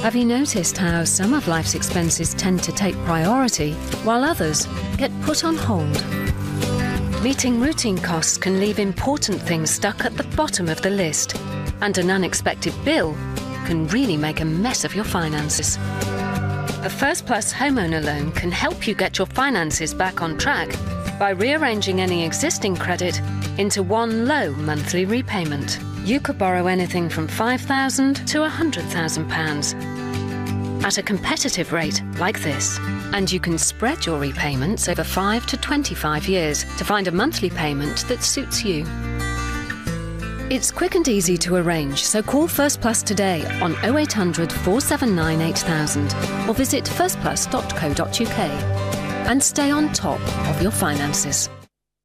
Have you noticed how some of life's expenses tend to take priority, while others get put on hold? Meeting routine costs can leave important things stuck at the bottom of the list, and an unexpected bill can really make a mess of your finances. A FirstPlus homeowner loan can help you get your finances back on track by rearranging any existing credit into one low monthly repayment. You could borrow anything from £5,000 to £100,000 at a competitive rate like this. And you can spread your repayments over 5 to 25 years to find a monthly payment that suits you. It's quick and easy to arrange, so call FirstPlus today on 0800 479 8000 or visit firstplus.co.uk and stay on top of your finances.